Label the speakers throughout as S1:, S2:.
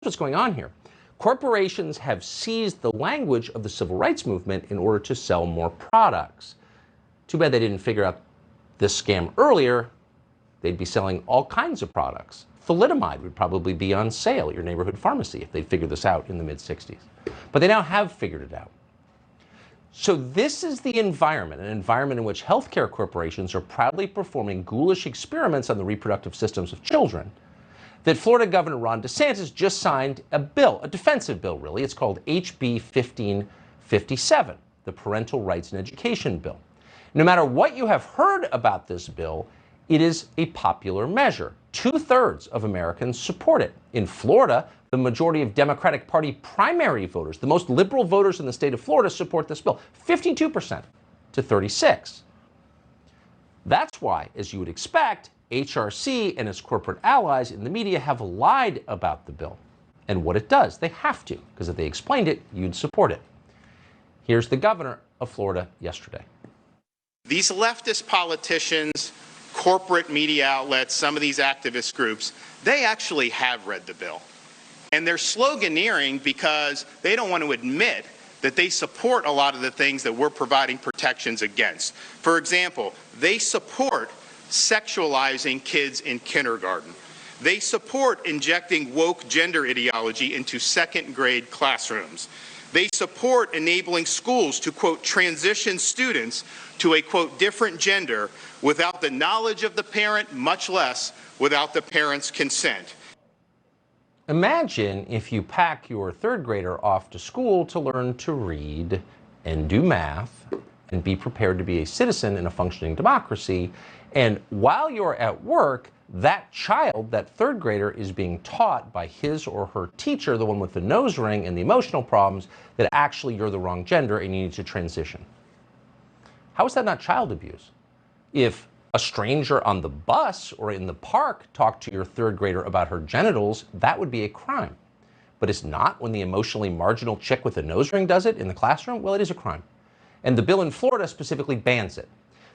S1: what's going on here. Corporations have seized the language of the civil rights movement in order to sell more products. Too bad they didn't figure out this scam earlier. They'd be selling all kinds of products. Thalidomide would probably be on sale at your neighborhood pharmacy if they'd figured this out in the mid-60s. But they now have figured it out. So this is the environment, an environment in which healthcare corporations are proudly performing ghoulish experiments on the reproductive systems of children, that Florida Governor Ron DeSantis just signed a bill, a defensive bill really. It's called HB 1557, the Parental Rights and Education Bill. No matter what you have heard about this bill, it is a popular measure. 2/3 of Americans support it. In Florida, the majority of Democratic Party primary voters, the most liberal voters in the state of Florida, support this bill, 52% to 36%. That's why, as you would expect, HRC and its corporate allies in the media have lied about the bill and what it does. They have to, because if they explained it, you'd support it. Here's the governor of Florida yesterday.
S2: These leftist politicians, corporate media outlets, some of these activist groups, they actually have read the bill. And they're sloganeering because they don't want to admit that they support a lot of the things that we're providing protections against. For example, they support sexualizing kids in kindergarten. They support injecting woke gender ideology into second-grade classrooms. They support enabling schools to, quote, transition students to a, quote, different gender without the knowledge of the parent, much less without the parent's consent.
S1: Imagine if you pack your third grader off to school to learn to read and do math and be prepared to be a citizen in a functioning democracy, and while you're at work, that child, that third grader, is being taught by his or her teacher, the one with the nose ring and the emotional problems, that actually you're the wrong gender and you need to transition. How is that not child abuse? If a stranger on the bus or in the park talked to your third grader about her genitals, that would be a crime. But it's not when the emotionally marginal chick with the nose ring does it in the classroom? Well, it is a crime. And the bill in Florida specifically bans it.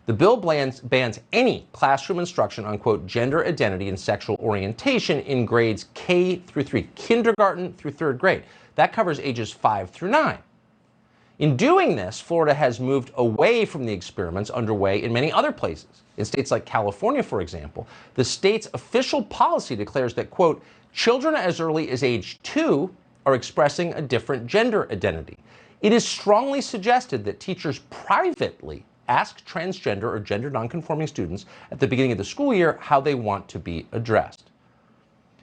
S1: The bill bans any classroom instruction on, quote, gender identity and sexual orientation in grades K through 3, kindergarten through third grade. That covers ages 5 through 9. In doing this, Florida has moved away from the experiments underway in many other places. In states like California, for example, the state's official policy declares that, quote, children as early as age 2 are expressing a different gender identity. It is strongly suggested that teachers privately ask transgender or gender nonconforming students at the beginning of the school year how they want to be addressed.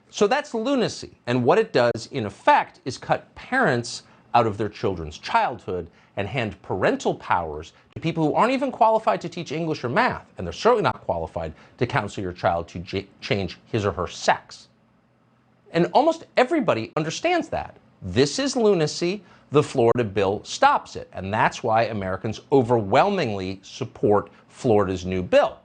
S1: So that's lunacy, and what it does in effect is cut parents out of their children's childhood and hand parental powers to people who aren't even qualified to teach English or math, and they're certainly not qualified to counsel your child to change his or her sex. And almost everybody understands that. This is lunacy. The Florida bill stops it, and that's why Americans overwhelmingly support Florida's new bill.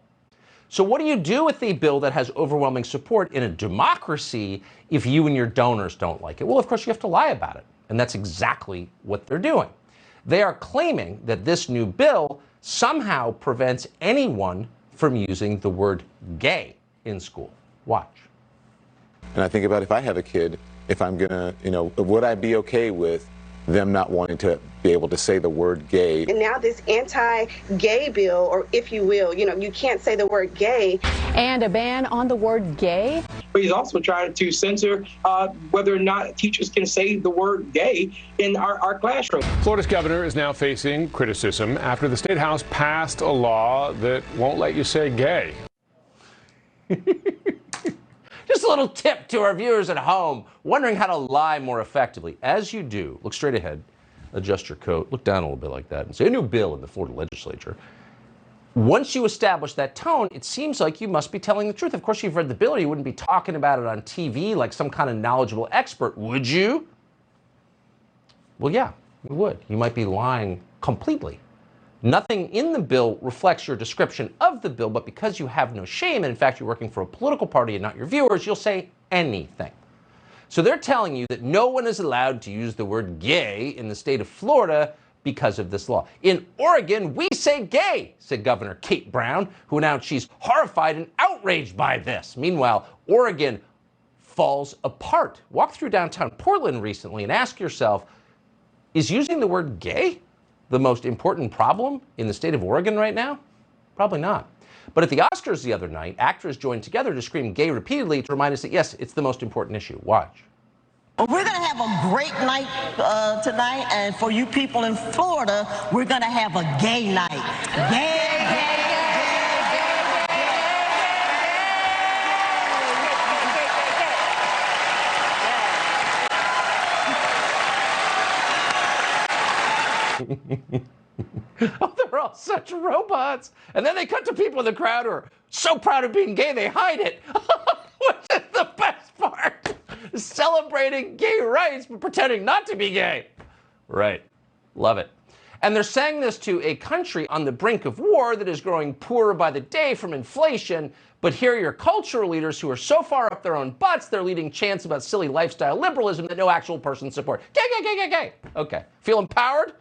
S1: So what do you do with a bill that has overwhelming support in a democracy if you and your donors don't like it? Well, of course, you have to lie about it, and that's exactly what they're doing. They are claiming that this new bill somehow prevents anyone from using the word gay in school. Watch.
S3: And I think about if I have a kid, if I'm gonna, would I be okay with them not wanting to be able to say the word gay?
S4: And now this anti-gay bill, or if you will, you can't say the word gay.
S5: And a ban on the word gay.
S6: He's also trying to censor whether or not teachers can say the word gay in our classroom.
S7: Florida's governor is now facing criticism after the state house passed a law that won't let you say gay.
S1: Just a little tip to our viewers at home wondering how to lie more effectively. As you do, look straight ahead, adjust your coat, look down a little bit like that, and say a new bill in the Florida legislature. Once you establish that tone, it seems like you must be telling the truth. Of course, you've read the bill, or you wouldn't be talking about it on TV like some kind of knowledgeable expert, would you? Well, yeah, you would. You might be lying completely. Nothing in the bill reflects your description of the bill, but because you have no shame, and in fact you're working for a political party and not your viewers, you'll say anything. So they're telling you that no one is allowed to use the word gay in the state of Florida because of this law. In Oregon, we say gay, said Governor Kate Brown, who announced she's horrified and outraged by this. Meanwhile, Oregon falls apart. Walk through downtown Portland recently and ask yourself, is using the word gay the most important problem in the state of Oregon right now? Probably not. But at the Oscars the other night, actors joined together to scream gay repeatedly to remind us that, yes, it's the most important issue. Watch.
S8: Well, we're going to have a great night tonight, and for you people in Florida, we're going to have a gay night. Gay, gay,
S1: Oh, they're all such robots. And then they cut to people in the crowd who are so proud of being gay, they hide it. Which is the best part. Celebrating gay rights, but pretending not to be gay. Right. Love it. And they're saying this to a country on the brink of war that is growing poorer by the day from inflation. But here are your cultural leaders who are so far up their own butts, they're leading chants about silly lifestyle liberalism that no actual person supports. Gay, gay, gay, gay, gay. Okay. Feel empowered?